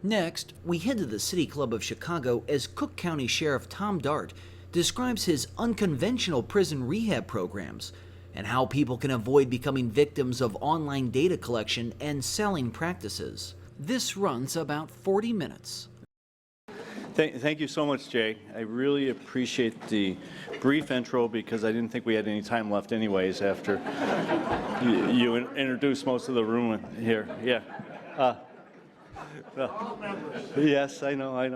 Next, we head to the City Club of Chicago as Cook County Sheriff Tom Dart describes his unconventional prison rehab programs and how people can avoid becoming victims of online data collection and selling practices. This runs about 40 minutes. Thank you so much, Jay. I really appreciate the brief intro because I didn't think we had any time left anyways after you introduced most of the room here. Yeah. Yes, I know. I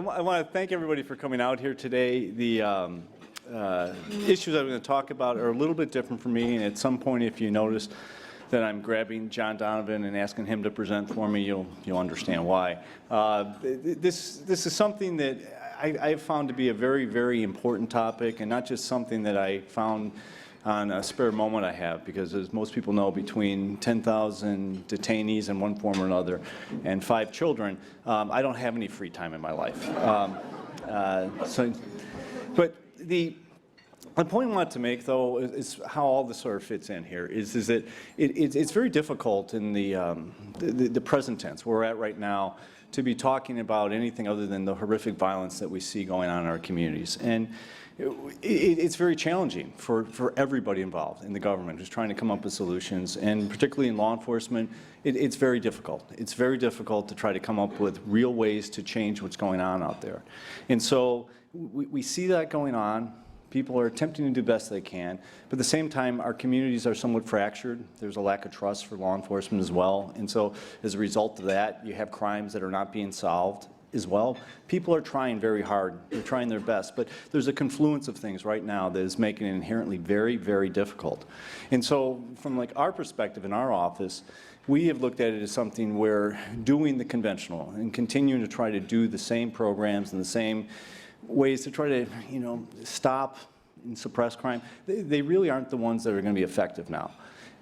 want to thank everybody for coming out here today. The issues I'm going to talk about are a little bit different for me, and at some point, if you notice that I'm grabbing John Donovan and asking him to present for me, you'll understand why. This is something that I've found to be a very, very important topic, and not just something that I found on a spare moment I have, because as most people know, between 10,000 detainees in one form or another and 5 children, I don't have any free time in my life. But the point I want to make, though, is how all this sort of fits in here, is that it's very difficult in the present tense, where we're at right now, to be talking about anything other than the horrific violence that we see going on in our communities. And it's very challenging for everybody involved in the government who's trying to come up with solutions, and particularly in law enforcement, it's very difficult. It's very difficult to try to come up with real ways to change what's going on out there. And so we see that going on. People are attempting to do the best they can, but at the same time, our communities are somewhat fractured. There's a lack of trust for law enforcement as well, and so as a result of that, you have crimes that are not being solved as well. People are trying very hard. They're trying their best, but there's a confluence of things right now that is making it inherently very, very difficult. And so from like our perspective in our office, we have looked at it as something where doing the conventional and continuing to try to do the same programs and the same ways to try to, stop and suppress crime, they really aren't the ones that are going to be effective now.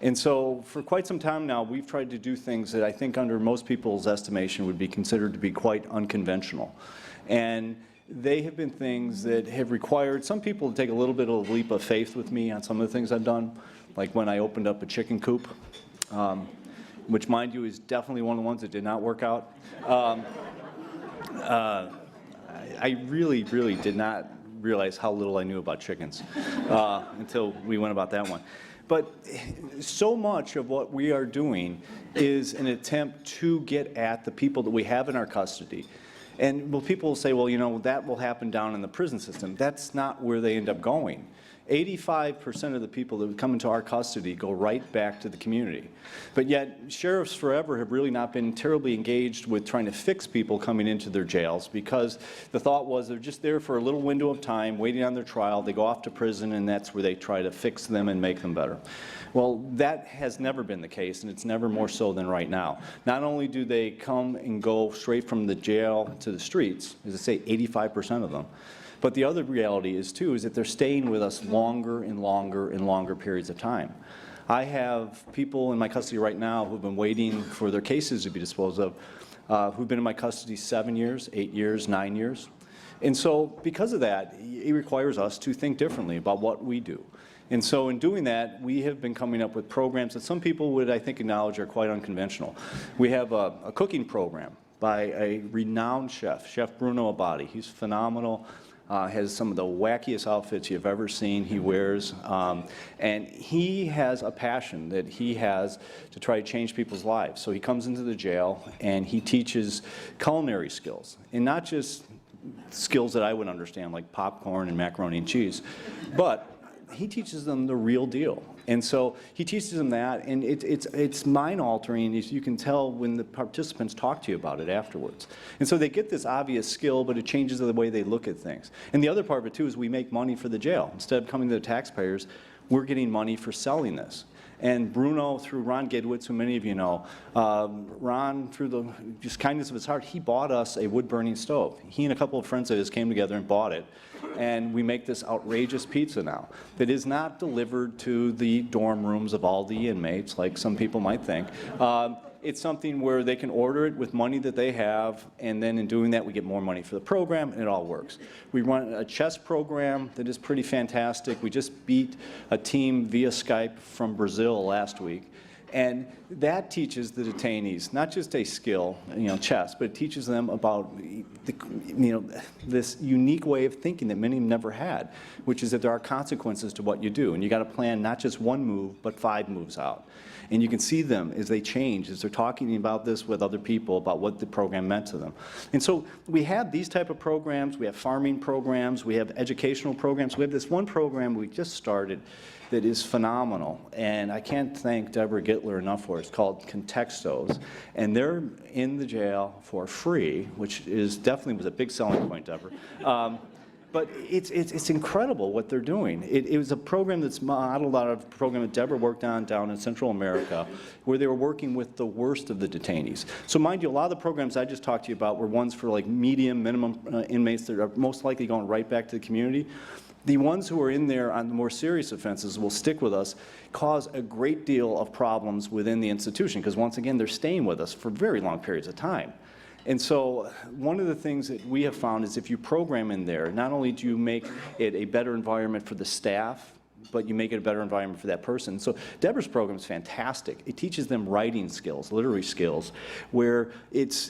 And so for quite some time now, we've tried to do things that I think under most people's estimation would be considered to be quite unconventional. And they have been things that have required some people to take a little bit of a leap of faith with me on some of the things I've done, like when I opened up a chicken coop, which, mind you, is definitely one of the ones that did not work out. I really, really did not realize how little I knew about chickens until we went about that one. But so much of what we are doing is an attempt to get at the people that we have in our custody. And people will say, well, that will happen down in the prison system. That's not where they end up going. 85% of the people that come into our custody go right back to the community. But yet, sheriffs forever have really not been terribly engaged with trying to fix people coming into their jails, because the thought was they're just there for a little window of time, waiting on their trial, they go off to prison, and that's where they try to fix them and make them better. Well, that has never been the case, and it's never more so than right now. Not only do they come and go straight from the jail to the streets, as I say, 85% of them, but the other reality is, too, is that they're staying with us longer and longer and longer periods of time. I have people in my custody right now who've been waiting for their cases to be disposed of, who've been in my custody 7 years, 8 years, 9 years. And so because of that, it requires us to think differently about what we do. And so in doing that, we have been coming up with programs that some people would, I think, acknowledge are quite unconventional. We have a cooking program by a renowned chef, Chef Bruno Abadi. He's phenomenal. Has some of the wackiest outfits you've ever seen he wears, and he has a passion that he has to try to change people's lives. So he comes into the jail and he teaches culinary skills, and not just skills that I would understand, like popcorn and macaroni and cheese, but he teaches them the real deal. And so he teaches them that, and it's mind-altering, as you can tell when the participants talk to you about it afterwards. And so they get this obvious skill, but it changes the way they look at things. And the other part of it, too, is we make money for the jail. Instead of coming to the taxpayers, we're getting money for selling this. And Bruno, through Ron Gidwitz, who many of you know, Ron, through the just kindness of his heart, he bought us a wood-burning stove. He and a couple of friends of his came together and bought it. And we make this outrageous pizza now that is not delivered to the dorm rooms of all the inmates, like some people might think. It's something where they can order it with money that they have, and then in doing that, we get more money for the program, and it all works. We run a chess program that is pretty fantastic. We just beat a team via Skype from Brazil last week. And that teaches the detainees not just a skill, chess, but it teaches them about this unique way of thinking that many never had, which is that there are consequences to what you do, and you got to plan not just one move, but 5 moves out. And you can see them as they change, as they're talking about this with other people about what the program meant to them. And so we have these type of programs, we have farming programs, we have educational programs. We have this one program we just started that is phenomenal, and I can't thank Deborah Gittler enough for it. It's called Contextos, and they're in the jail for free, which is definitely was a big selling point, Deborah. But it's incredible what they're doing. It was a program that's modeled out of a program that Deborah worked on down in Central America, where they were working with the worst of the detainees. So mind you, a lot of the programs I just talked to you about were ones for like medium, minimum inmates that are most likely going right back to the community. The ones who are in there on the more serious offenses will stick with us, cause a great deal of problems within the institution, because once again, they're staying with us for very long periods of time. And so one of the things that we have found is if you program in there, not only do you make it a better environment for the staff, but you make it a better environment for that person. So Deborah's program is fantastic. It teaches them writing skills, literary skills, where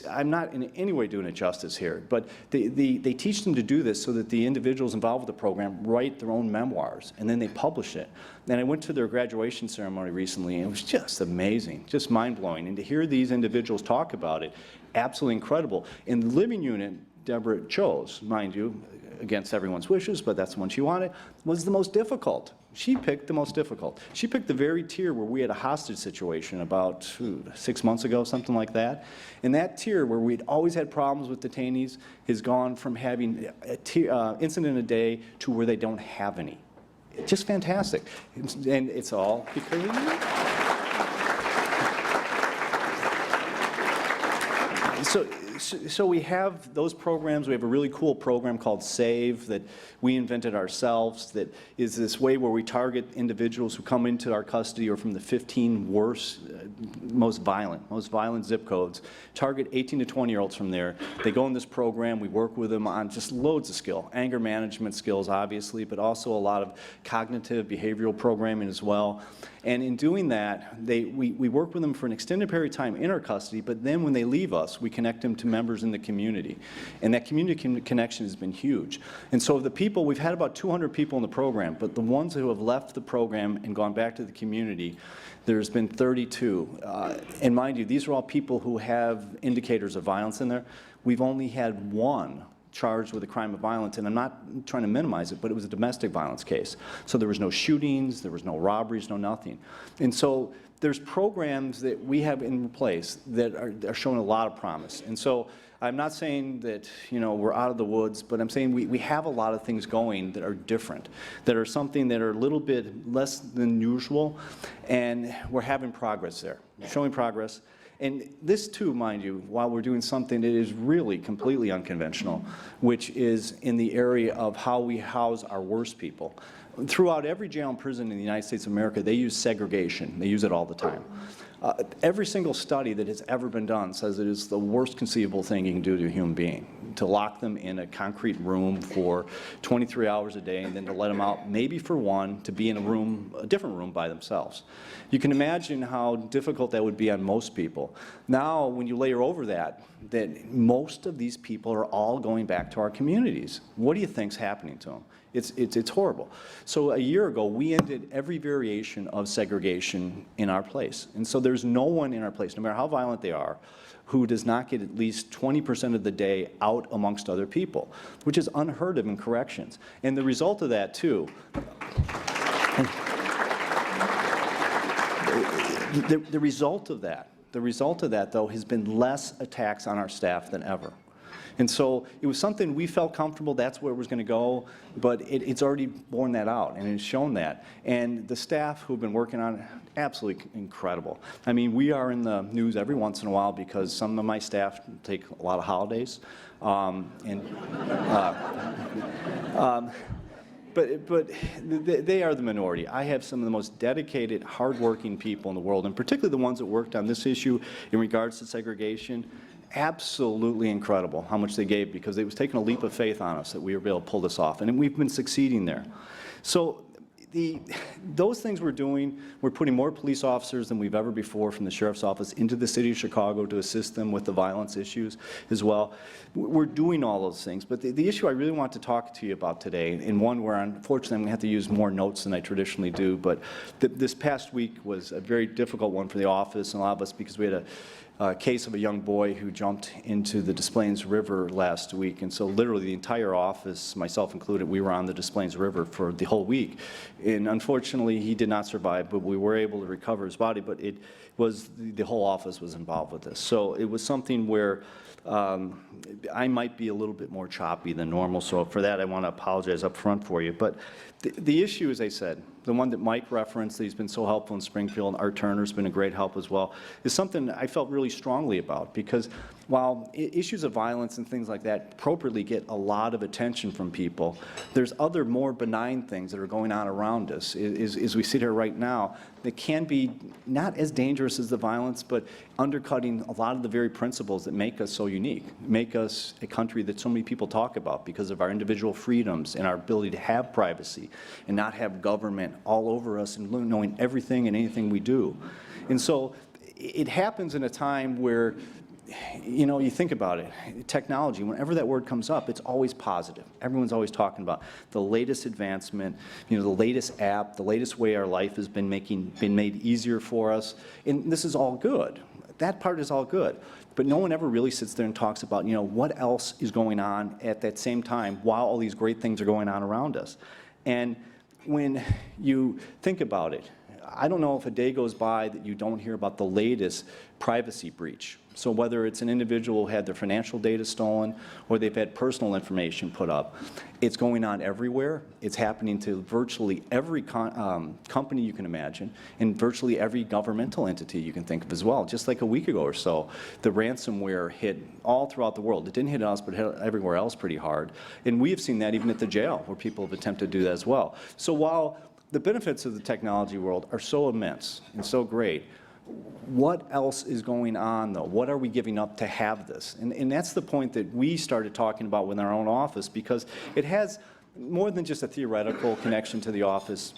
I'm not in any way doing it justice here, but they teach them to do this so that the individuals involved with the program write their own memoirs, and then they publish it. And I went to their graduation ceremony recently, and it was just amazing, just mind-blowing. And to hear these individuals talk about it, absolutely incredible. In the living unit Deborah chose, mind you, against everyone's wishes, but that's the one she wanted, was the most difficult. She picked the most difficult. She picked the very tier where we had a hostage situation about 6 months ago, something like that. And that tier where we'd always had problems with detainees has gone from having an incident a day to where they don't have any. Just fantastic. And it's all because of you. So we have those programs. We have a really cool program called SAVE that we invented ourselves that is this way where we target individuals who come into our custody or from the 15 worst, most violent zip codes, target 18 to 20-year-olds from there. They go in this program. We work with them on just loads of skill, anger management skills, obviously, but also a lot of cognitive behavioral programming as well. And in doing that, we work with them for an extended period of time in our custody, but then when they leave us, we connect them to members in the community. And that community connection has been huge. And so the people, we've had about 200 people in the program, but the ones who have left the program and gone back to the community, there's been 32. And mind you, these are all people who have indicators of violence in there. We've only had one charged with a crime of violence, and I'm not trying to minimize it, but it was a domestic violence case. So there was no shootings, there was no robberies, no nothing. And so there's programs that we have in place that are showing a lot of promise. And so I'm not saying that, we're out of the woods, but I'm saying we have a lot of things going that are different, that are something that are a little bit less than usual, and we're having progress there, showing progress. And this too, mind you, while we're doing something that is really completely unconventional, which is in the area of how we house our worst people. Throughout every jail and prison in the United States of America, they use segregation. They use it all the time. Every single study that has ever been done says it is the worst conceivable thing you can do to a human being, to lock them in a concrete room for 23 hours a day and then to let them out, maybe for one, to be in a different room by themselves. You can imagine how difficult that would be on most people. Now, when you layer over that most of these people are all going back to our communities. What do you think's happening to them? It's horrible. So a year ago, we ended every variation of segregation in our place. And so there's no one in our place, no matter how violent they are, who does not get at least 20% of the day out amongst other people, which is unheard of in corrections. And the result of that, too, the result of that, though, has been less attacks on our staff than ever. And so it was something we felt comfortable, that's where it was going to go, but it's already borne that out, and it's shown that. And the staff who've been working on it, absolutely incredible. I mean, we are in the news every once in a while because some of my staff take a lot of holidays. But they are the minority. I have some of the most dedicated, hardworking people in the world, and particularly the ones that worked on this issue in regards to segregation. Absolutely incredible how much they gave, because it was taking a leap of faith on us that we were able to pull this off, and we've been succeeding there. So those things we're doing, we're putting more police officers than we've ever before from the sheriff's office into the city of Chicago to assist them with the violence issues as well. We're doing all those things, but the issue I really want to talk to you about today, and one where unfortunately I'm going to have to use more notes than I traditionally do, but this past week was a very difficult one for the office and a lot of us because we had a case of a young boy who jumped into the Des Plaines River last week, and so literally the entire office, myself included, we were on the Des Plaines River for the whole week. And unfortunately, he did not survive, but we were able to recover his body, but it was, the whole office was involved with this. So it was something where I might be a little bit more choppy than normal, so for that I want to apologize up front for you. But the issue, as I said, the one that Mike referenced, that he's been so helpful in Springfield, and Art Turner's been a great help as well, is something I felt really strongly about, because while issues of violence and things like that appropriately get a lot of attention from people, there's other more benign things that are going on around us as we sit here right now that can be not as dangerous as the violence, but undercutting a lot of the very principles that make us so unique, make us a country that so many people talk about because of our individual freedoms and our ability to have privacy and not have government all over us and knowing everything and anything we do. And so it happens in a time where, you know, you think about it, technology, whenever that word comes up, it's always positive. Everyone's always talking about the latest advancement, you know, the latest app, the latest way our life has been made easier for us. And this is all good. That part is all good. But no one ever really sits there and talks about, you know, what else is going on at that same time while all these great things are going on around us. And when you think about it, I don't know if a day goes by that you don't hear about the latest privacy breach. So whether it's an individual who had their financial data stolen or they've had personal information put up, it's going on everywhere. It's happening to virtually every company you can imagine and virtually every governmental entity you can think of as well. Just like a week ago or so, the ransomware hit all throughout the world. It didn't hit us, but it hit everywhere else pretty hard. And we have seen that even at the jail where people have attempted to do that as well. So while the benefits of the technology world are so immense and so great, what else is going on, though? What are we giving up to have this? And that's the point that we started talking about within our own office, because it has more than just a theoretical connection to the office.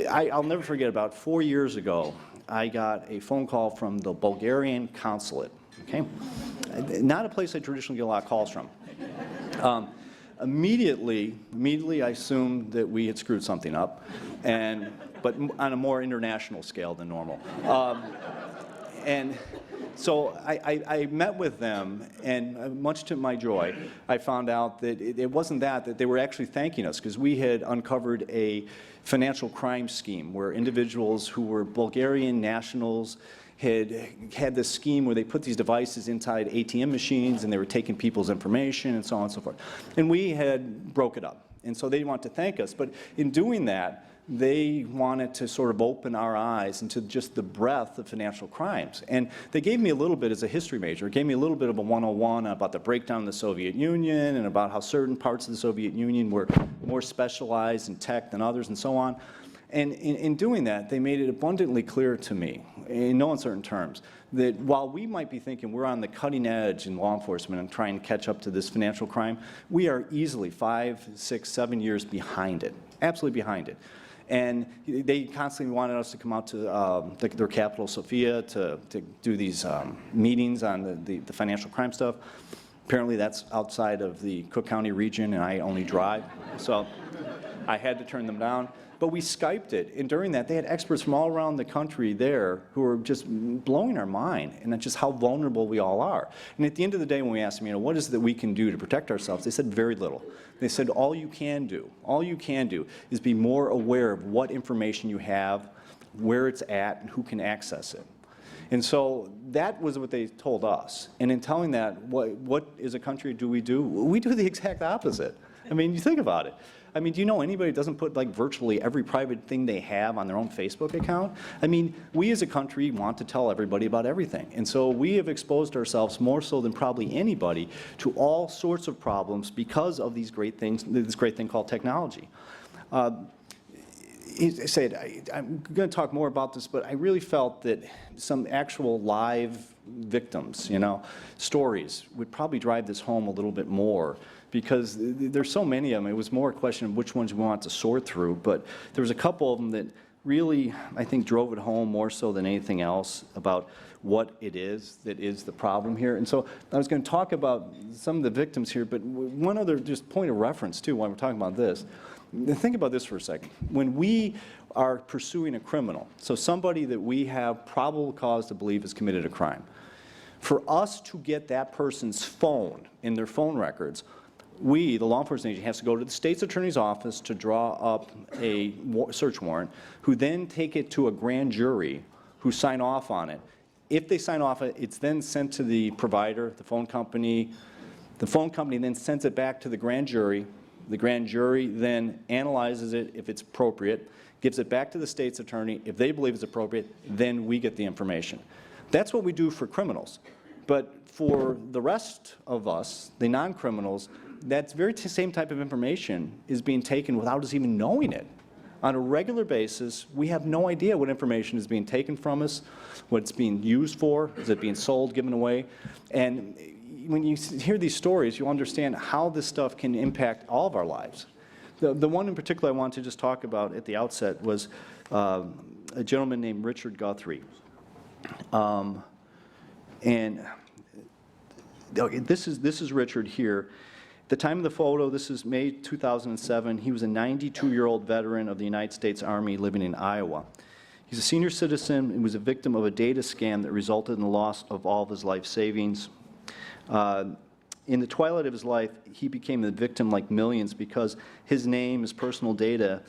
I'll never forget, about 4 years ago, I got a phone call from the Bulgarian consulate, okay? Not a place I traditionally get a lot of calls from. Immediately I assumed that we had screwed something up, but on a more international scale than normal. And so I met with them, and much to my joy, I found out that it wasn't that they were actually thanking us, because we had uncovered a financial crime scheme where individuals who were Bulgarian nationals had this scheme where they put these devices inside ATM machines and they were taking people's information and so on and so forth. And we had broke it up. And so they want to thank us. But in doing that, they wanted to sort of open our eyes into just the breadth of financial crimes. And they gave me a little bit, as a history major, gave me a little bit of a 101 about the breakdown of the Soviet Union and about how certain parts of the Soviet Union were more specialized in tech than others and so on. And in doing that, they made it abundantly clear to me, in no uncertain terms, that while we might be thinking we're on the cutting edge in law enforcement and trying to catch up to this financial crime, we are easily 5, 6, 7 years behind it, absolutely behind it. And they constantly wanted us to come out to their capital, Sofia, to do these meetings on the financial crime stuff. Apparently that's outside of the Cook County region, and I only drive, so I had to turn them down. But we Skyped it, and during that, they had experts from all around the country there who were just blowing our mind, and that's just how vulnerable we all are. And at the end of the day, when we asked them, you know, what is it that we can do to protect ourselves, they said very little. They said all you can do is be more aware of what information you have, where it's at, and who can access it. And so that was what they told us. And in telling that, what as a country do? We do the exact opposite. I mean, you think about it. I mean, do you know anybody that doesn't put like virtually every private thing they have on their own Facebook account? I mean, we as a country want to tell everybody about everything. And so we have exposed ourselves more so than probably anybody to all sorts of problems because of these great things, this great thing called technology. I said, I'm going to talk more about this, but I really felt that some actual live victims, stories would probably drive this home a little bit more, because there's so many of them. It was more a question of which ones we want to sort through, but there was a couple of them that really, I think, drove it home more so than anything else about what it is that is the problem here. And so I was going to talk about some of the victims here, but one other just point of reference, too, while we're talking about this. Think about this for a second. When we are pursuing a criminal, so somebody that we have probable cause to believe has committed a crime, for us to get that person's phone in their phone records, we, the law enforcement agency, has to go to the state's attorney's office to draw up a search warrant, who then take it to a grand jury who sign off on it. If they sign off on it, it's then sent to the provider, the phone company. The phone company then sends it back to the grand jury. The grand jury then analyzes it if it's appropriate, gives it back to the state's attorney. If they believe it's appropriate, then we get the information. That's what we do for criminals. But for the rest of us, the non-criminals, that very same type of information is being taken without us even knowing it. On a regular basis, we have no idea what information is being taken from us, what it's being used for, is it being sold, given away. And when you hear these stories, you understand how this stuff can impact all of our lives. The one in particular I want to just talk about at the outset was a gentleman named Richard Guthrie. This is Richard here. At the time of the photo, this is May 2007, he was a 92-year-old veteran of the United States Army living in Iowa. He's a senior citizen and was a victim of a data scam that resulted in the loss of all of his life savings. In the twilight of his life, he became the victim, like millions, because his name, his personal data,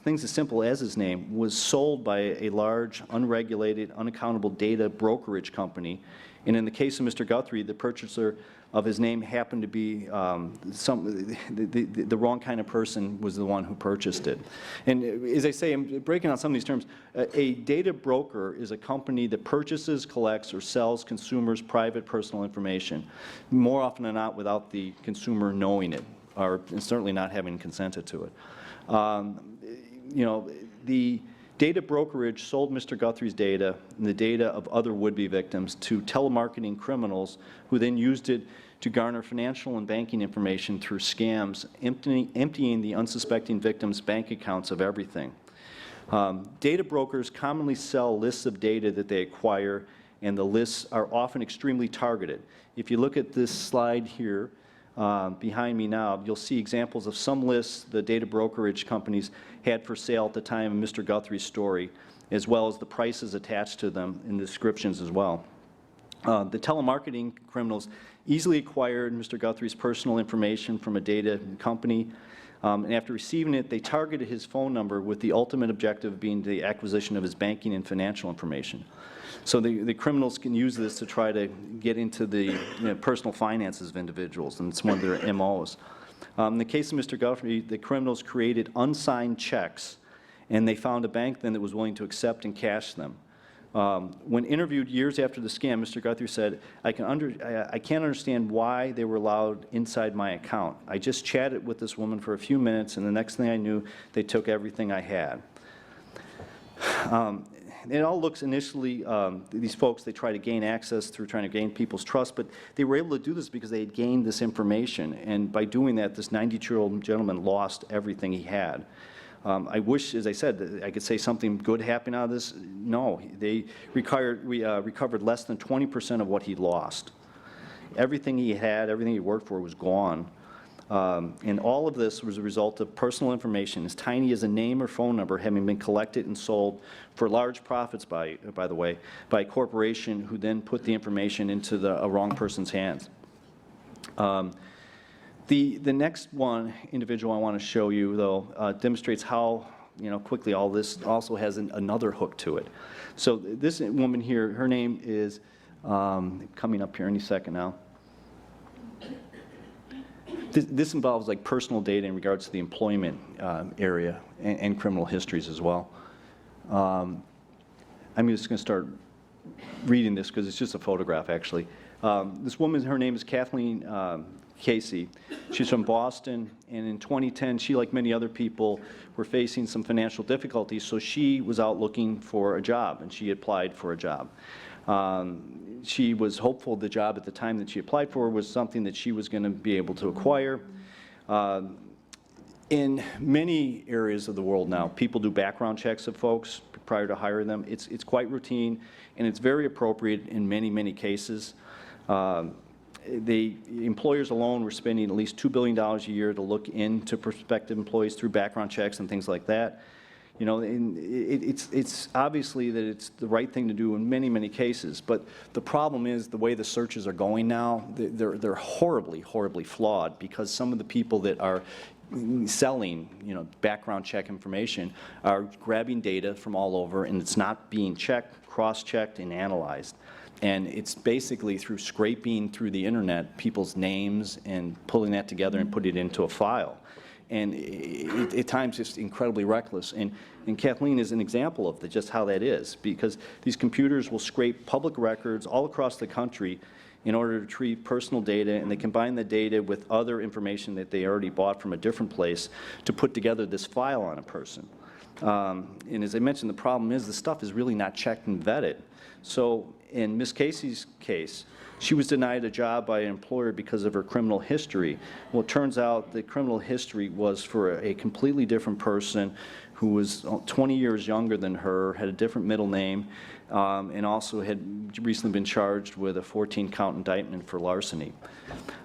things as simple as his name, was sold by a large, unregulated, unaccountable data brokerage company. And in the case of Mr. Guthrie, the purchaser of his name happened to be the wrong kind of person was the one who purchased it. And as I say, I'm breaking down some of these terms. A data broker is a company that purchases, collects, or sells consumers' private personal information, more often than not without the consumer knowing it, or certainly not having consented to it. The data brokerage sold Mr. Guthrie's data and the data of other would-be victims to telemarketing criminals, who then used it to garner financial and banking information through scams, emptying the unsuspecting victims' bank accounts of everything. Data brokers commonly sell lists of data that they acquire, and the lists are often extremely targeted. If you look at this slide here, behind me now, you'll see examples of some lists the data brokerage companies had for sale at the time of Mr. Guthrie's story, as well as the prices attached to them and the descriptions as well. The telemarketing criminals easily acquired Mr. Guthrie's personal information from a data company, and after receiving it, they targeted his phone number with the ultimate objective being the acquisition of his banking and financial information. So the criminals can use this to try to get into the personal finances of individuals, and it's one of their MOs. In the case of Mr. Guthrie, the criminals created unsigned checks, and they found a bank then that was willing to accept and cash them. When interviewed years after the scam, Mr. Guthrie said, I can't understand why they were allowed inside my account. I just chatted with this woman for a few minutes, and the next thing I knew, they took everything I had. It all looks initially, these folks, they try to gain access through trying to gain people's trust, but they were able to do this because they had gained this information, and by doing that, this 92-year-old gentleman lost everything he had. I wish, as I said, that I could say something good happened out of this. No, they recovered less than 20% of what he lost. Everything he had, everything he worked for was gone. And all of this was a result of personal information, as tiny as a name or phone number, having been collected and sold for large profits, by the way, by a corporation who then put the information into a wrong person's hands. The next individual I want to show you, though, demonstrates how quickly all this also has another hook to it. So this woman here, her name is coming up here any second now. This involves like personal data in regards to the employment area and criminal histories as well. I'm just going to start reading this because it's just a photograph, actually. This woman, her name is Kathleen Casey. She's from Boston, and in 2010, she, like many other people, were facing some financial difficulties, so she was out looking for a job, and she applied for a job. She was hopeful the job at the time that she applied for was something that she was going to be able to acquire. In many areas of the world now, people do background checks of folks prior to hiring them. It's quite routine, and it's very appropriate in many, many cases. The employers alone were spending at least $2 billion a year to look into prospective employees through background checks and things like that. You know, and it's obviously that it's the right thing to do in many, many cases, but the problem is the way the searches are going now, they're horribly, horribly flawed, because some of the people that are selling, you know, background check information are grabbing data from all over, and it's not being checked, cross-checked, and analyzed. And it's basically through scraping through the internet people's names and pulling that together and putting it into a file. And at times it's incredibly reckless. And Kathleen is an example of just how that is, because these computers will scrape public records all across the country in order to retrieve personal data, and they combine the data with other information that they already bought from a different place to put together this file on a person. And as I mentioned, the problem is the stuff is really not checked and vetted. So in Ms. Casey's case, she was denied a job by an employer because of her criminal history. Well, it turns out the criminal history was for a completely different person who was 20 years younger than her, had a different middle name, and also had recently been charged with a 14-count indictment for larceny.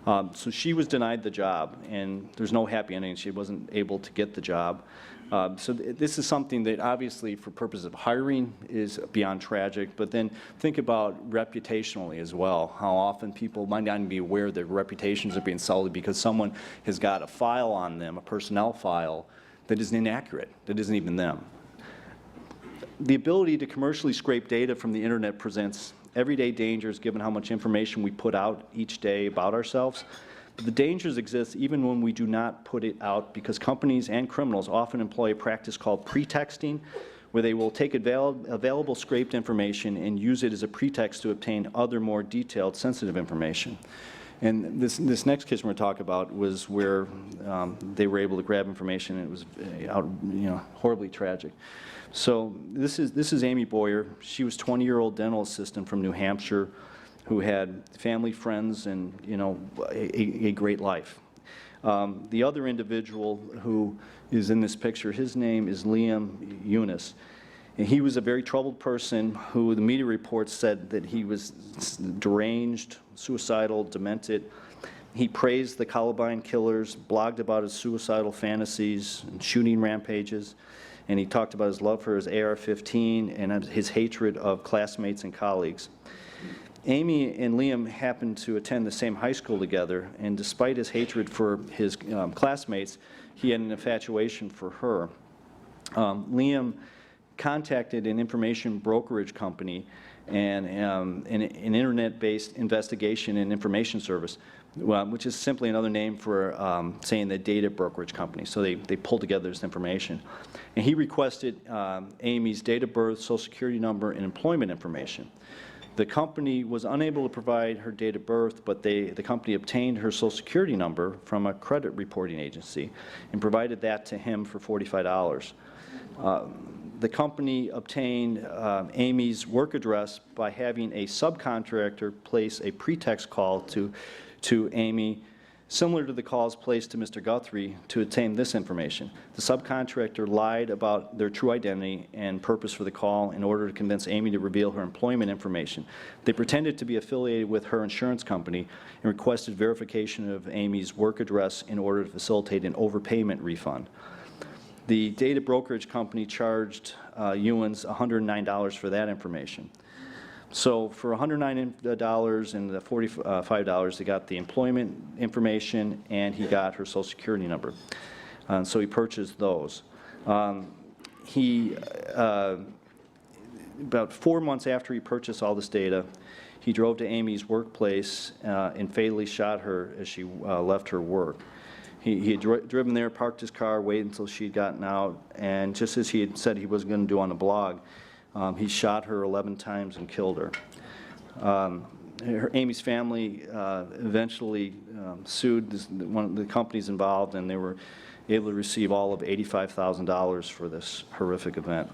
So she was denied the job, and there's no happy ending. She wasn't able to get the job. So this is something that obviously for purposes of hiring is beyond tragic, but then think about reputationally as well, how often people might not even be aware their reputations are being sullied because someone has got a file on them, a personnel file, that is inaccurate, that isn't even them. The ability to commercially scrape data from the internet presents everyday dangers given how much information we put out each day about ourselves. But the dangers exist even when we do not put it out, because companies and criminals often employ a practice called pretexting, where they will take available scraped information and use it as a pretext to obtain other more detailed, sensitive information. And this next case we're going to talk about was where they were able to grab information, and it was horribly tragic. So this is Amy Boyer. She was a 20-year-old dental assistant from New Hampshire who had family, friends, and a great life. The other individual who is in this picture, his name is Liam Eunice. And he was a very troubled person who the media reports said that he was deranged, suicidal, demented. He praised the Columbine killers, blogged about his suicidal fantasies and shooting rampages, and he talked about his love for his AR-15 and his hatred of classmates and colleagues. Amy and Liam happened to attend the same high school together, and despite his hatred for his classmates, he had an infatuation for her. Liam contacted an information brokerage company and an internet-based investigation and information service, which is simply another name for saying the data brokerage company. So they pulled together this information. And he requested Amy's date of birth, social security number, and employment information. The company was unable to provide her date of birth, but the company obtained her social security number from a credit reporting agency and provided that to him for $45. The company obtained Amy's work address by having a subcontractor place a pretext call to Amy, similar to the calls placed to Mr. Guthrie, to obtain this information. The subcontractor lied about their true identity and purpose for the call in order to convince Amy to reveal her employment information. They pretended to be affiliated with her insurance company and requested verification of Amy's work address in order to facilitate an overpayment refund. The data brokerage company charged Ewens $109 for that information. So for $109 and the $45, they got the employment information and he got her social security number. So he purchased those. About 4 months after he purchased all this data, he drove to Amy's workplace and fatally shot her as she left her work. He had driven there, parked his car, waited until she'd gotten out, and just as he had said he was going to do on the blog, he shot her 11 times and killed her. Amy's family eventually sued one of the companies involved, and they were able to receive all of $85,000 for this horrific event.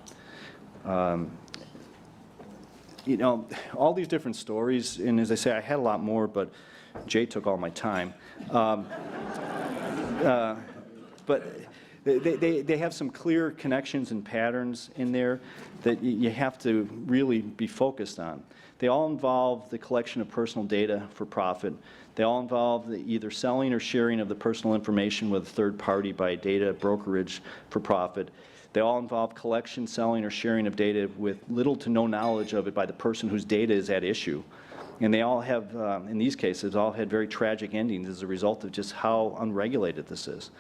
You know, all these different stories, and as I say, I had a lot more, but Jay took all my time. But they have some clear connections and patterns in there that you have to really be focused on. They all involve the collection of personal data for profit. They all involve the either selling or sharing of the personal information with a third party by data brokerage for profit. They all involve collection, selling, or sharing of data with little to no knowledge of it by the person whose data is at issue. And they all have, in these cases, all had very tragic endings as a result of just how unregulated this is.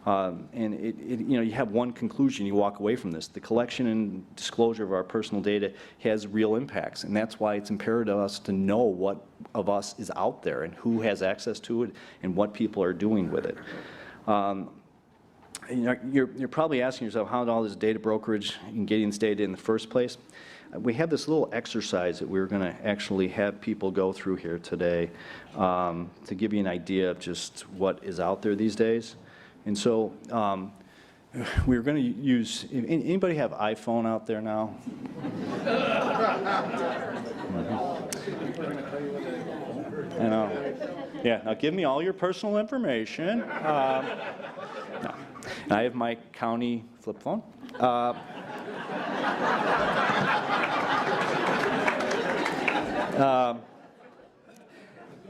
And you know, you have one conclusion you walk away from this: the collection and disclosure of our personal data has real impacts, and that's why it's imperative to us to know what of us is out there and who has access to it and what people are doing with it. You know, you're probably asking yourself, how did all this data brokerage and getting this data in the first place? We have this little exercise that we're going to actually have people go through here today to give you an idea of just what is out there these days. And so we're going to use, anybody have iPhone out there now? I know. Yeah, now give me all your personal information. No. And I have my county flip phone.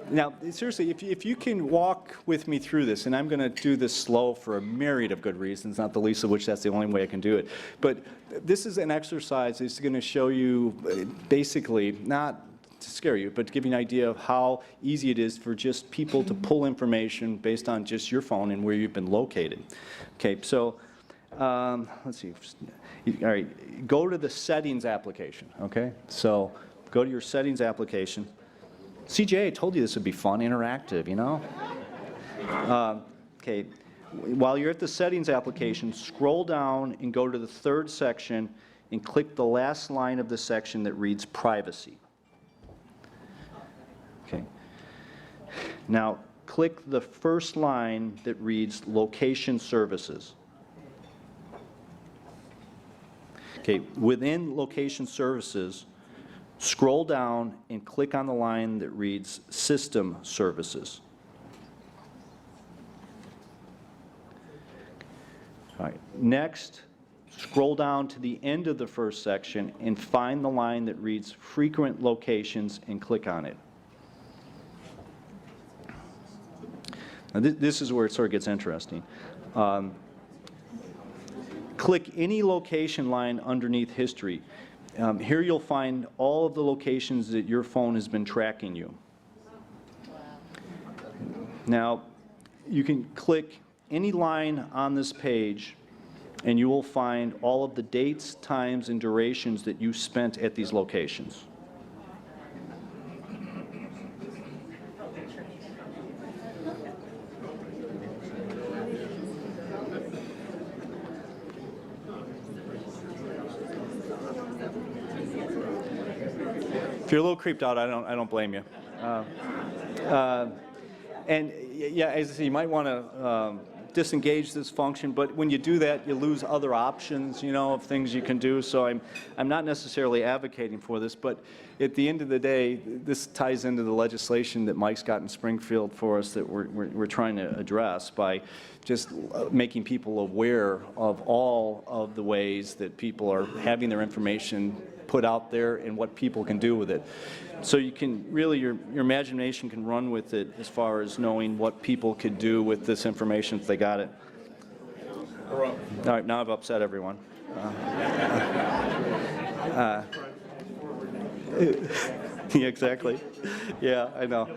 Now, seriously, if you can walk with me through this, and I'm going to do this slow for a myriad of good reasons, not the least of which that's the only way I can do it. But this is an exercise that's going to show you basically, not to scare you, but to give you an idea of how easy it is for just people to pull information based on just your phone and where you've been located. Okay, so let's see. All right, go to the settings application, okay? So go to your settings application. CJ, I told you this would be fun, interactive, you know? Okay, while you're at the settings application, scroll down and go to the third section and click the last line of the section that reads privacy. Okay. Now, click the first line that reads location services. Okay, within location services, scroll down and click on the line that reads System Services. All right. Next, scroll down to the end of the first section and find the line that reads Frequent Locations and click on it. Now, this is where it sort of gets interesting. Click any location line underneath History. Here you'll find all of the locations that your phone has been tracking you. Now, you can click any line on this page and you will find all of the dates, times, and durations that you spent at these locations. If you're a little creeped out, I don't blame you. And yeah, as I say, you might want to disengage this function, but when you do that, you lose other options, you know, of things you can do. So I'm not necessarily advocating for this, but at the end of the day, this ties into the legislation that Mike's got in Springfield for us that we're trying to address by just making people aware of all of the ways that people are having their information put out there and what people can do with it. So you can really, your imagination can run with it as far as knowing what people could do with this information if they got it. All right, now I've upset everyone. Yeah, exactly. Yeah, I know.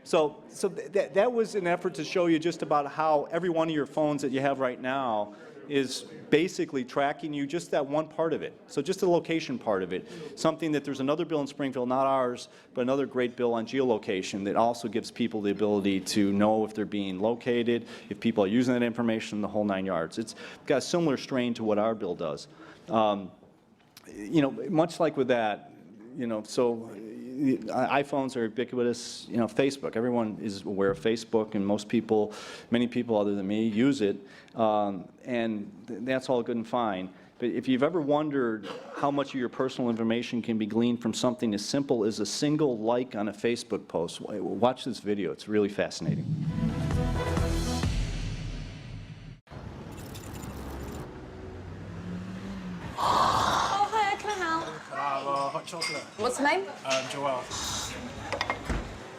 So that was an effort to show you just about how every one of your phones that you have right now is basically tracking you, just that one part of it. So just the location part of it. Something that there's another bill in Springfield, not ours, but another great bill on geolocation that also gives people the ability to know if they're being located, if people are using that information, the whole 9 yards. It's got a similar strain to what our bill does. You know, much like with that, You know, so iPhones are ubiquitous. You know, Facebook, everyone is aware of Facebook, and many people other than me use it, and that's all good and fine. But if you've ever wondered how much of your personal information can be gleaned from something as simple as a single like on a Facebook post, watch this video. It's really fascinating. Oh, hi, can I help? Hot chocolate. What's the name? Joelle.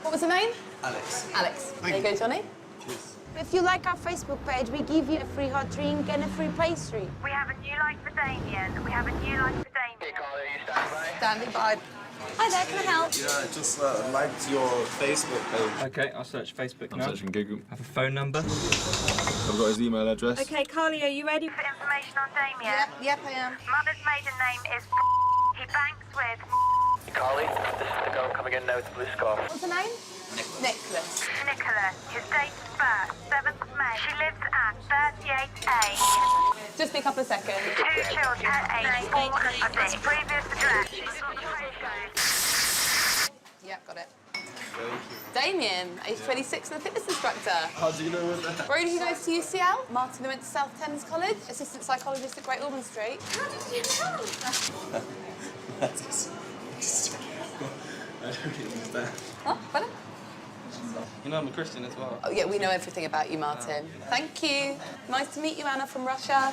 What was the name? Alex. Alex. There you go, Johnny. Cheers. If you like our Facebook page, we give you a free hot drink and a free pastry. We have a new light for Damien. We have a new light for Damien. Hey, Carly, are you standing by? Standing by. Hi there, can I help? Yeah, just liked your Facebook page. Okay, I'll search Facebook now. I'm searching Google. Have a phone number. I've got his email address. Okay, Carly, are you ready for information on Damien? Yep, I am. Mother's maiden name is he banks with Carly, this is the girl coming in now with the blue scarf. What's her name? Nicholas. Nicholas. His date of birth, 7th of May. She lives at 38A. Just be a couple of seconds. 2 children at age 4 of this previous address. Yep, got it. Damien, age 26 and a fitness instructor. How do you know that? Brody, who goes to UCL. Martin, who went to South Thames College. Assistant psychologist at Great Ormond Street. How did you know? I don't understand. Oh, better? You know I'm a Christian as well. Oh, yeah, we know everything about you, Martin. Thank you. Nice to meet you, Anna from Russia.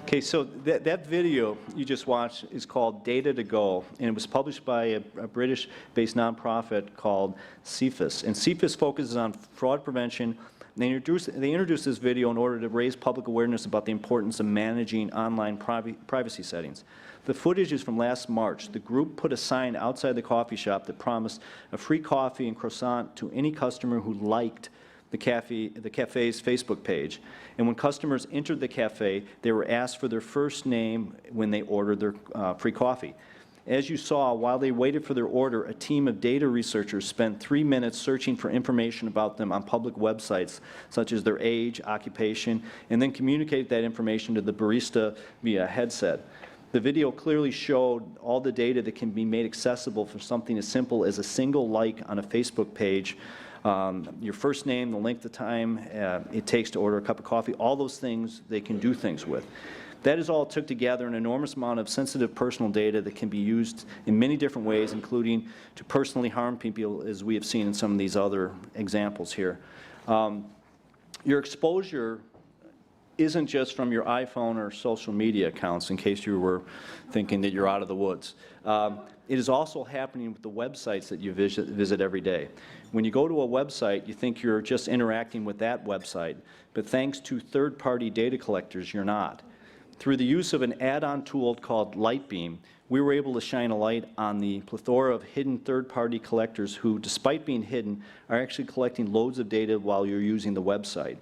Okay, so that video you just watched is called Data to Go, and it was published by a British-based nonprofit called CFIS. And CFIS focuses on fraud prevention. They introduced this video in order to raise public awareness about the importance of managing online privacy settings. The footage is from last March. The group put a sign outside the coffee shop that promised a free coffee and croissant to any customer who liked the cafe's Facebook page. And when customers entered the cafe, they were asked for their first name when they ordered their free coffee. As you saw, while they waited for their order, a team of data researchers spent 3 minutes searching for information about them on public websites, such as their age, occupation, and then communicated that information to the barista via a headset. The video clearly showed all the data that can be made accessible for something as simple as a single like on a Facebook page. Your first name, the length of time it takes to order a cup of coffee, all those things they can do things with. That is all it took to gather an enormous amount of sensitive personal data that can be used in many different ways, including to personally harm people, as we have seen in some of these other examples here. Your exposure isn't just from your iPhone or social media accounts, in case you were thinking that you're out of the woods. It is also happening with the websites that you visit every day. When you go to a website, you think you're just interacting with that website, but thanks to third-party data collectors, you're not. Through the use of an add-on tool called Lightbeam, we were able to shine a light on the plethora of hidden third-party collectors who, despite being hidden, are actually collecting loads of data while you're using the website.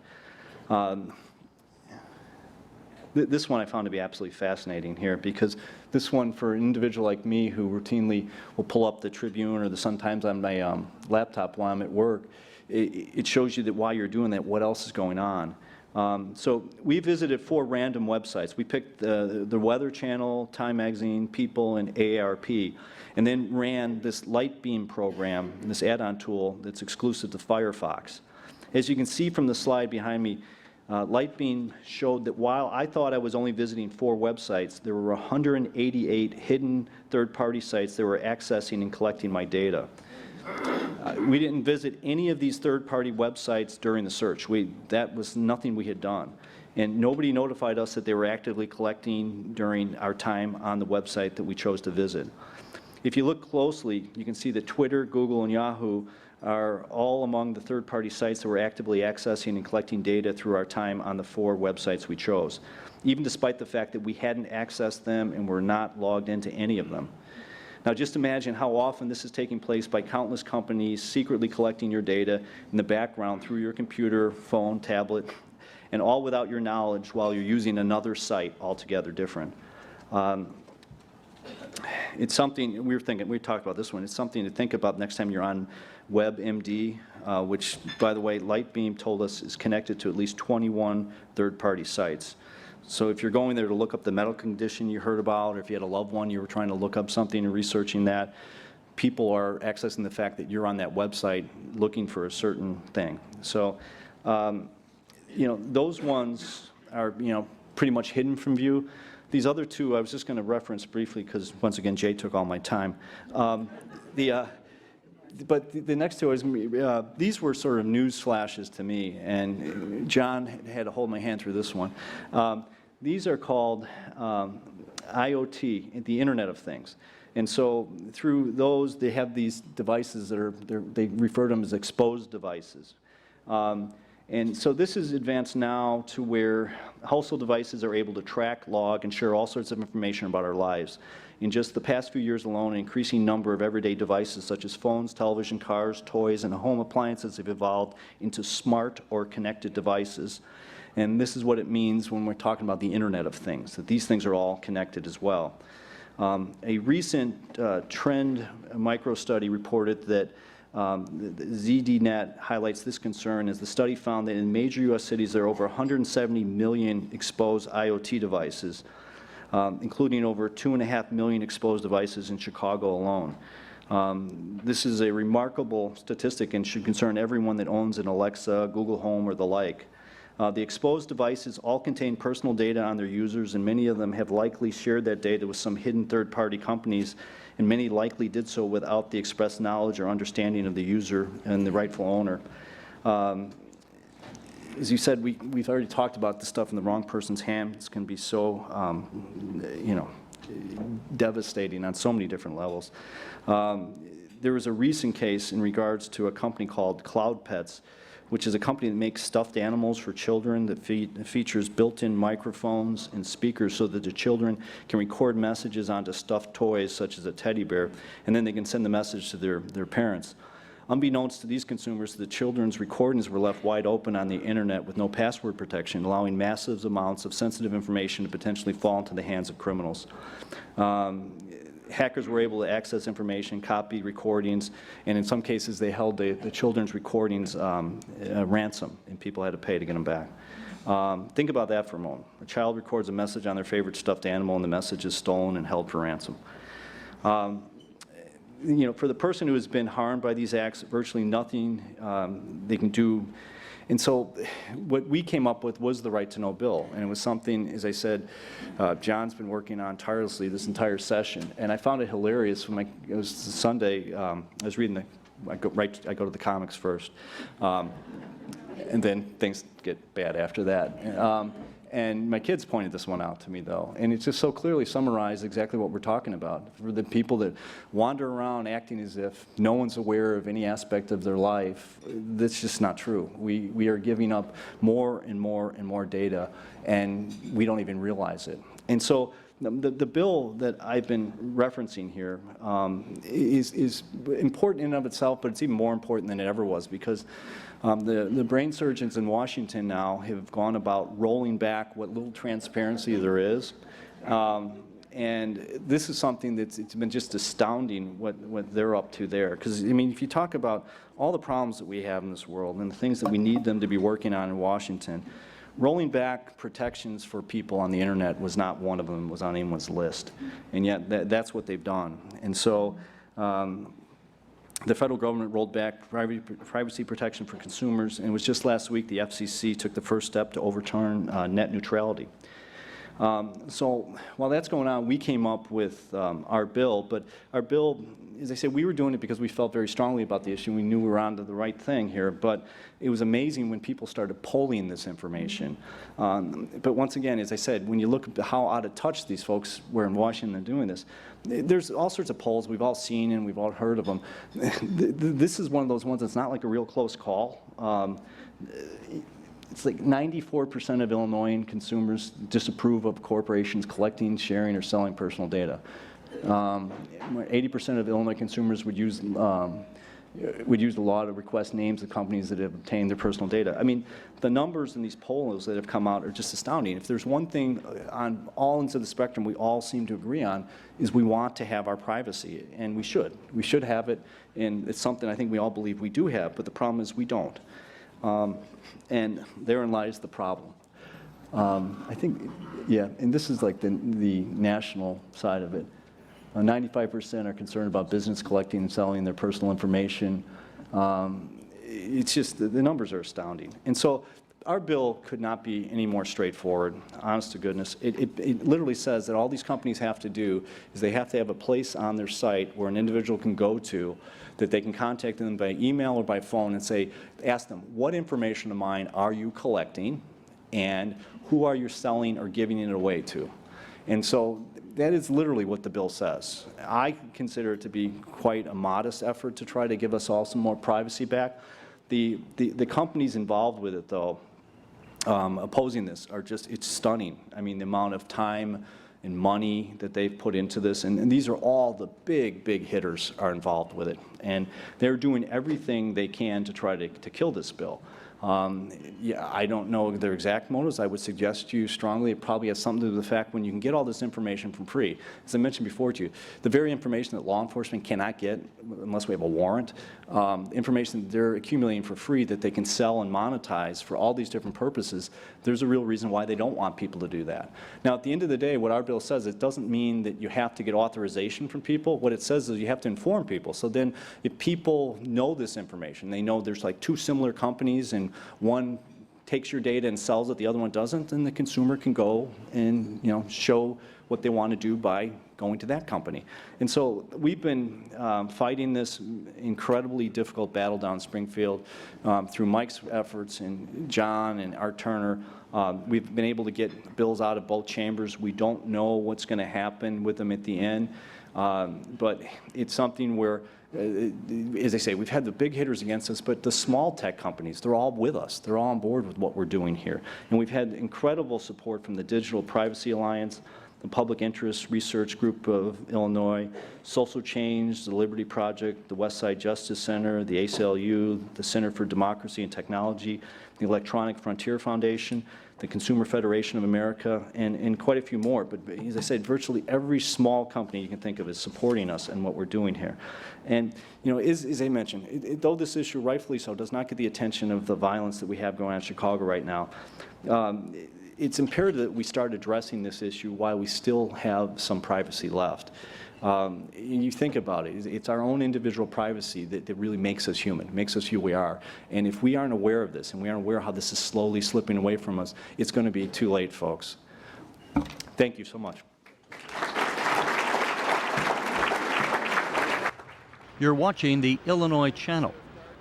This one I found to be absolutely fascinating here, because this one, for an individual like me who routinely will pull up the Tribune or the Sun-Times on my laptop while I'm at work, it shows you that while you're doing that, what else is going on. So we visited 4 random websites. We picked the Weather Channel, Time Magazine, People, and AARP, and then ran this Lightbeam program, this add-on tool that's exclusive to Firefox. As you can see from the slide behind me, Lightbeam showed that while I thought I was only visiting 4 websites, there were 188 hidden third-party sites that were accessing and collecting my data. We didn't visit any of these third-party websites during the search. That was nothing we had done. And nobody notified us that they were actively collecting during our time on the website that we chose to visit. If you look closely, you can see that Twitter, Google, and Yahoo are all among the third-party sites that were actively accessing and collecting data through our time on the 4 websites we chose, even despite the fact that we hadn't accessed them and were not logged into any of them. Now just imagine how often this is taking place by countless companies secretly collecting your data in the background through your computer, phone, tablet, and all without your knowledge while you're using another site altogether different. it's something, we talked about this one, it's something to think about next time you're on WebMD, which, by the way, Lightbeam told us is connected to at least 21 third-party sites. So if you're going there to look up the medical condition you heard about, or if you had a loved one, you were trying to look up something and researching that, people are accessing the fact that you're on that website looking for a certain thing. So, you know, those ones are, you know, pretty much hidden from view. These other two I was just going to reference briefly because, once again, Jay took all my time. But the next two is, these were sort of news flashes to me, and John had to hold my hand through this one. These are called IoT, the Internet of Things. And so through those, they have these devices that are, they refer to them as exposed devices. And so this is advanced now to where household devices are able to track, log, and share all sorts of information about our lives. In just the past few years alone, an increasing number of everyday devices such as phones, television, cars, toys, and home appliances have evolved into smart or connected devices. And this is what it means when we're talking about the Internet of Things, that these things are all connected as well. A recent trend micro-study reported that the ZDNet highlights this concern as the study found that in major U.S. cities there are over 170 million exposed IoT devices, including over 2.5 million exposed devices in Chicago alone. This is a remarkable statistic and should concern everyone that owns an Alexa, Google Home, or the like. The exposed devices all contain personal data on their users, and many of them have likely shared that data with some hidden third-party companies, and many likely did so without the express knowledge or understanding of the user and the rightful owner. As you said, we've already talked about the stuff in the wrong person's hands can be so, you know, devastating on so many different levels. There was a recent case in regards to a company called Cloud Pets, which is a company that makes stuffed animals for children that features built-in microphones and speakers so that the children can record messages onto stuffed toys such as a teddy bear, and then they can send the message to their parents. Unbeknownst to these consumers, the children's recordings were left wide open on the internet with no password protection, allowing massive amounts of sensitive information to potentially fall into the hands of criminals. Hackers were able to access information, copy recordings, and in some cases they held the children's recordings ransom, and people had to pay to get them back. Think about that for a moment. A child records a message on their favorite stuffed animal, and the message is stolen and held for ransom. You know, for the person who has been harmed by these acts, virtually nothing they can do. And so what we came up with was the right to know bill. And it was something, as I said, John's been working on tirelessly this entire session. And I found it hilarious when it was Sunday, I was reading I go to the comics first. And then things get bad after that. And my kids pointed this one out to me, though, and it just so clearly summarized exactly what we're talking about. For the people that wander around acting as if no one's aware of any aspect of their life, that's just not true. We are giving up more and more and more data, and we don't even realize it. And so the bill that I've been referencing here is important in and of itself, but it's even more important than it ever was, because the brain surgeons in Washington now have gone about rolling back what little transparency there is. And this is something it's been just astounding what they're up to there. Because, I mean, if you talk about all the problems that we have in this world and the things that we need them to be working on in Washington, rolling back protections for people on the internet was not one of them, was on anyone's list. And yet that's what they've done. And so the federal government rolled back privacy protection for consumers, and it was just last week the FCC took the first step to overturn net neutrality. So while that's going on, we came up with our bill, but our bill, as I said, we were doing it because we felt very strongly about the issue. We knew we were onto the right thing here, but it was amazing when people started polling this information. But once again, as I said, when you look at how out of touch these folks were in Washington doing this, there's all sorts of polls we've all seen and we've all heard of them. This is one of those ones that's not like a real close call. It's like 94% of Illinoisan consumers disapprove of corporations collecting, sharing, or selling personal data. 80% of Illinois consumers would use would use the law to request names of companies that have obtained their personal data. I mean, the numbers in these polls that have come out are just astounding. If there's one thing on all ends of the spectrum we all seem to agree on, is we want to have our privacy, and we should. We should have it, and it's something I think we all believe we do have, but the problem is we don't. And therein lies the problem. I think, yeah, and this is like the national side of it. 95% are concerned about business collecting and selling their personal information. It's just, the numbers are astounding. And so our bill could not be any more straightforward, honest to goodness. It literally says that all these companies have to do is they have to have a place on their site where an individual can go to, that they can contact them by email or by phone and say, ask them, what information of mine are you collecting, and who are you selling or giving it away to? And so that is literally what the bill says. I consider it to be quite a modest effort to try to give us all some more privacy back. The companies involved with it, though, opposing this, are just, it's stunning. I mean, the amount of time and money that they've put into this, and these are all the big hitters are involved with it. And they're doing everything they can to try to kill this bill. Yeah, I don't know their exact motives. I would suggest to you strongly it probably has something to do with the fact when you can get all this information from free. As I mentioned before to you, the very information that law enforcement cannot get unless we have a warrant, information that they're accumulating for free that they can sell and monetize for all these different purposes, there's a real reason why they don't want people to do that. Now, at the end of the day, what our bill says, it doesn't mean that you have to get authorization from people. What it says is you have to inform people. So then if people know this information, they know there's like two similar companies and one takes your data and sells it, the other one doesn't, then the consumer can go and, you know, show what they want to do by going to that company. And so we've been fighting this incredibly difficult battle down in Springfield through Mike's efforts and John and Art Turner. We've been able to get bills out of both chambers. We don't know what's going to happen with them at the end, but it's something where, as I say, we've had the big hitters against us, but the small tech companies, they're all with us. They're all on board with what we're doing here. And we've had incredible support from the Digital Privacy Alliance, the Public Interest Research Group of Illinois, Social Change, the Liberty Project, the Westside Justice Center, the ACLU, the Center for Democracy and Technology, the Electronic Frontier Foundation, the Consumer Federation of America, and quite a few more. But as I said, virtually every small company you can think of is supporting us and what we're doing here. And, you know, as I mentioned, though this issue, rightfully so, does not get the attention of the violence that we have going on in Chicago right now, it's imperative that we start addressing this issue while we still have some privacy left. You think about it, it's our own individual privacy that really makes us human, makes us who we are. And if we aren't aware of this, and we aren't aware of how this is slowly slipping away from us, it's going to be too late, folks. Thank you so much. You're watching the Illinois Channel,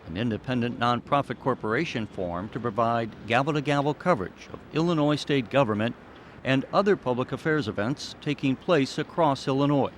an independent nonprofit corporation formed to provide gavel-to-gavel coverage of Illinois state government and other public affairs events taking place across Illinois.